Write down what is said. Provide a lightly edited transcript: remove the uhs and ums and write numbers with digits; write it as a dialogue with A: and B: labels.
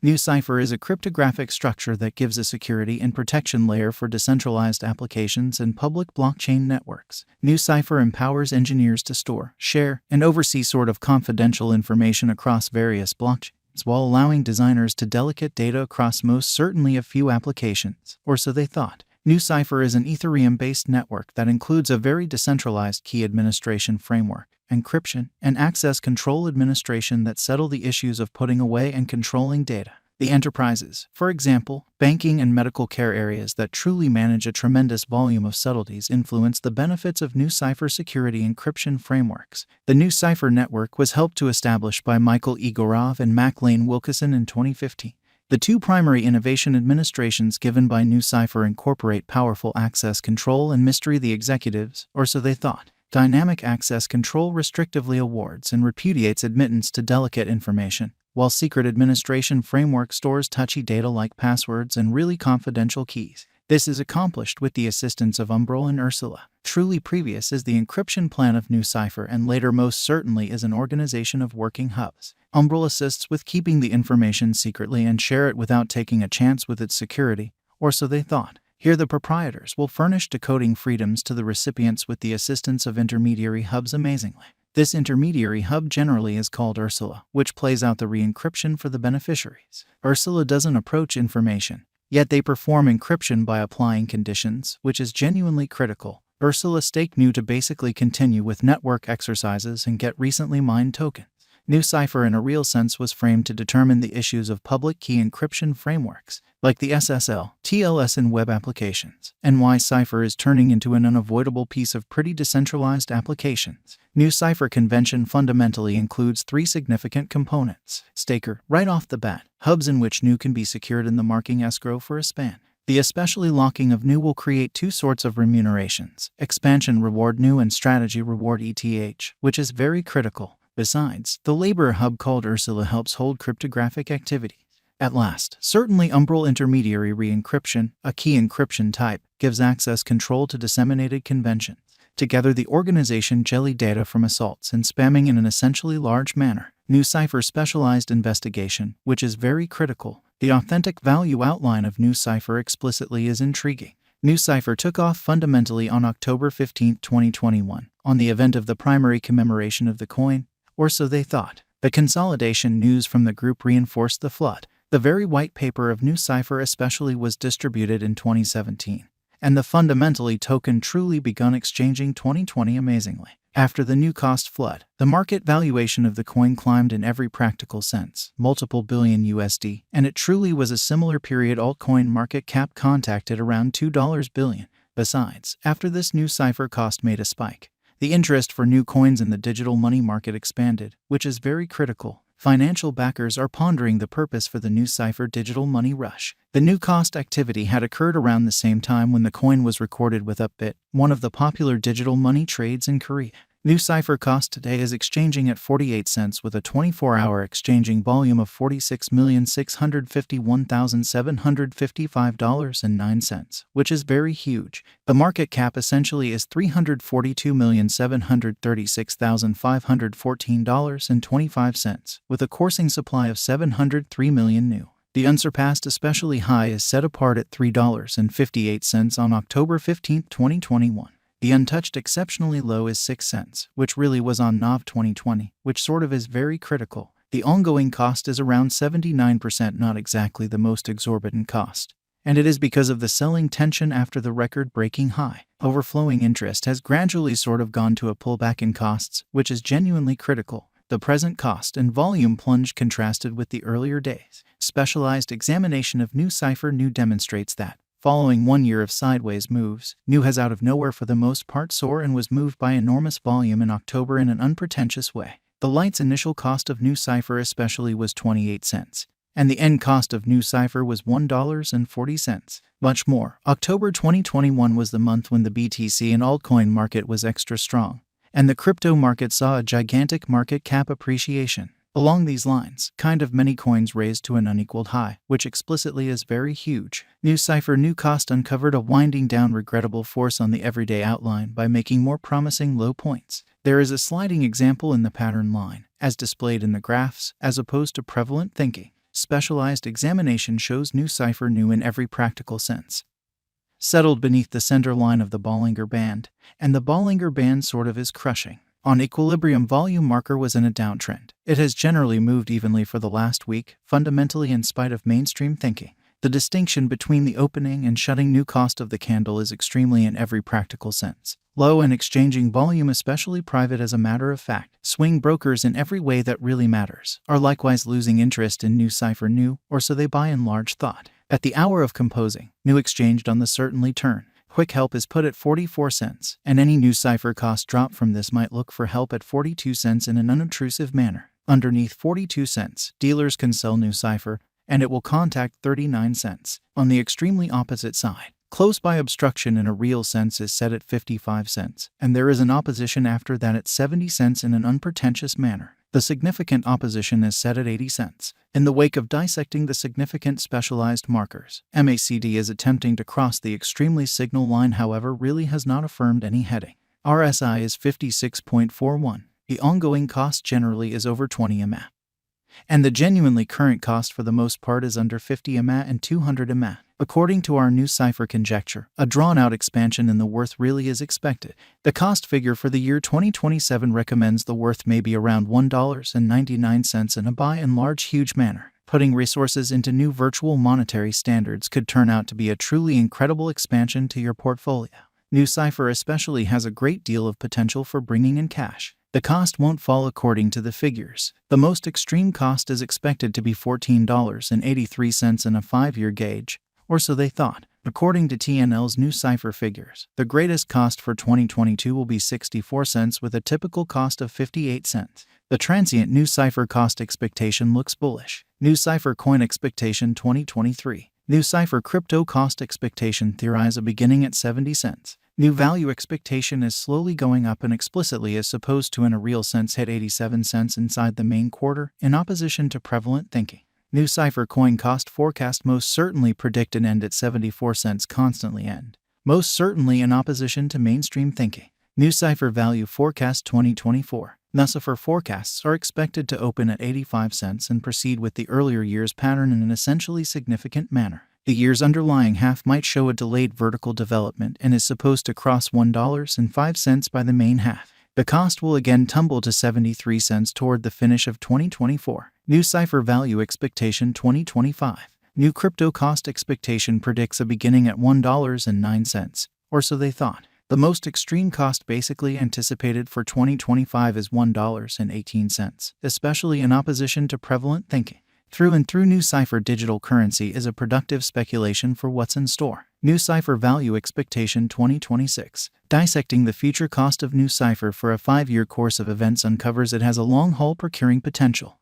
A: Nucypher is a cryptographic structure that gives a security and protection layer for decentralized applications and public blockchain networks. Nucypher empowers engineers to store, share, and oversee sort of confidential information across various blockchains, while allowing designers to delegate data across most certainly a few applications, or so they thought. Nucypher is an Ethereum-based network that includes a very decentralized key administration framework, encryption, and access control administration that settle the issues of putting away and controlling data. The enterprises, for example, banking and medical care areas that truly manage a tremendous volume of subtleties influence the benefits of Nucypher security encryption frameworks. The Nucypher network was helped to establish by Michael Egorov and Maclane Wilkeson in 2015. The two primary innovation administrations given by Nucypher incorporate powerful access control and mystery the executives, or so they thought. Dynamic access control restrictively awards and repudiates admittance to delicate information, while secret administration framework stores touchy data like passwords and really confidential keys. This is accomplished with the assistance of Umbrel and Ursula. Truly previous is the encryption plan of Nucypher, and later most certainly is an organization of working hubs. Umbrel assists with keeping the information secretly and share it without taking a chance with its security, or so they thought. Here the proprietors will furnish decoding freedoms to the recipients with the assistance of intermediary hubs amazingly. This intermediary hub generally is called Ursula, which plays out the re-encryption for the beneficiaries. Ursula doesn't approach information, yet they perform encryption by applying conditions, which is genuinely critical. Ursula stake Nu to basically continue with network exercises and get recently mined tokens. Nucypher in a real sense was framed to determine the issues of public key encryption frameworks, like the SSL, TLS in web applications, and why Cypher is turning into an unavoidable piece of pretty decentralized applications. Nucypher convention fundamentally includes three significant components. Staker, right off the bat, hubs in which Nu can be secured in the marking escrow for a span. The especially locking of Nu will create two sorts of remunerations, expansion reward Nu and strategy reward ETH, which is very critical. Besides, the labor hub called Ursula helps hold cryptographic activities. At last, certainly Umbrel intermediary re-encryption, a key encryption type, gives access control to disseminated conventions. Together the organization jelly data from assaults and spamming in an essentially large manner. Nucypher specialized investigation, which is very critical. The authentic value outline of Nucypher explicitly is intriguing. Nucypher took off fundamentally on October 15, 2021, on the event of the primary commemoration of the coin, or so they thought. The consolidation news from the group reinforced the flood. The very white paper of Nucypher especially was distributed in 2017, and the fundamentally token truly begun exchanging 2020 amazingly. After the new cost flood, the market valuation of the coin climbed in every practical sense, multiple billion USD, and it truly was a similar period altcoin market cap contacted around $2 billion. Besides, after this Nucypher cost made a spike, the interest for new coins in the digital money market expanded, which is very critical. Financial backers are pondering the purpose for the Nucypher digital money rush. The new cost activity had occurred around the same time when the coin was recorded with Upbit, one of the popular digital money trades in Korea. Nucypher cost today is exchanging at 48 cents with a 24-hour exchanging volume of $46,651,755.09, which is very huge. The market cap essentially is $342,736,514.25, with a coursing supply of 703 million Nu. The unsurpassed especially high is set apart at $3.58 on October 15, 2021. The untouched exceptionally low is 6 cents, which really was on NOV 2020, which sort of is very critical. The ongoing cost is around 79%, not exactly the most exorbitant cost. And it is because of the selling tension after the record-breaking high. Overflowing interest has gradually sort of gone to a pullback in costs, which is genuinely critical. The present cost and volume plunge contrasted with the earlier days. Specialized examination of Nucypher Nu demonstrates that, following 1 year of sideways moves, Nu has out of nowhere for the most part soared and was moved by enormous volume in October in an unpretentious way. The light's initial cost of Nucypher especially was 28 cents, and the end cost of Nucypher was $1.40. Much more, October 2021 was the month when the BTC and altcoin market was extra strong, and the crypto market saw a gigantic market cap appreciation. Along these lines, kind of many coins raised to an unequaled high, which explicitly is very huge. Nucypher Nu cost uncovered a winding down regrettable force on the everyday outline by making more promising low points. There is a sliding example in the pattern line, as displayed in the graphs, as opposed to prevalent thinking. specialized examination shows Nucypher new in every practical sense. Settled beneath the center line of the Bollinger Band, and the Bollinger Band sort of is crushing. On equilibrium, volume marker was in a downtrend. It has generally moved evenly for the last week, fundamentally in spite of mainstream thinking. The distinction between the opening and shutting new cost of the candle is extremely in every practical sense. Low and exchanging volume, especially private as a matter of fact, swing brokers in every way that really matters, are likewise losing interest in Nucypher new, or so they by and large thought. At the hour of composing, new exchanged on the certainly turn. Quick help is put at 44 cents, and any Nucypher cost drop from this might look for help at 42 cents in an unobtrusive manner. Underneath 42 cents, dealers can sell Nucypher, and it will contact 39 cents. On the extremely opposite side, close by obstruction in a real sense is set at 55 cents, and there is an opposition after that at 70 cents in an unpretentious manner. The significant opposition is set at 80 cents. In the wake of dissecting the significant specialized markers, MACD is attempting to cross the extremely signal line, however really has not affirmed any heading. RSI is 56.41. The ongoing cost generally is over 20 MA. And the genuinely current cost for the most part is under 50 MA and 200 MA. According to our Nucypher conjecture, a drawn-out expansion in the worth really is expected. The cost figure for the year 2027 recommends the worth may be around $1.99 in a by and large huge manner. Putting resources into new virtual monetary standards could turn out to be a truly incredible expansion to your portfolio. Nucypher especially has a great deal of potential for bringing in cash. The cost won't fall according to the figures. The most extreme cost is expected to be $14.83 in a 5-year gauge, or so they thought. According to TNL's Nucypher figures, the greatest cost for 2022 will be 64 cents with a typical cost of 58 cents. The transient Nucypher cost expectation looks bullish. Nucypher coin expectation 2023. Nucypher crypto cost expectation theorize a beginning at 70 cents. New value expectation is slowly going up and explicitly is supposed to in a real sense hit 87 cents inside the main quarter, in opposition to prevalent thinking. Nucypher coin cost forecast most certainly predict an end at 74 cents constantly end, most certainly in opposition to mainstream thinking. Nucypher value forecast 2024. Nucypher forecasts are expected to open at 85 cents and proceed with the earlier year's pattern in an essentially significant manner. The year's underlying half might show a delayed vertical development and is supposed to cross $1.05 by the main half. The cost will again tumble to 73 cents toward the finish of 2024. Nucypher value expectation 2025. New crypto cost expectation predicts a beginning at $1.09, or so they thought. The most extreme cost basically anticipated for 2025 is $1.18, especially in opposition to prevalent thinking. Through and through, Nucypher digital currency is a productive speculation for what's in store. Nucypher value expectation 2026. Dissecting the future cost of Nucypher for a 5-year course of events uncovers it has a long-haul procuring potential.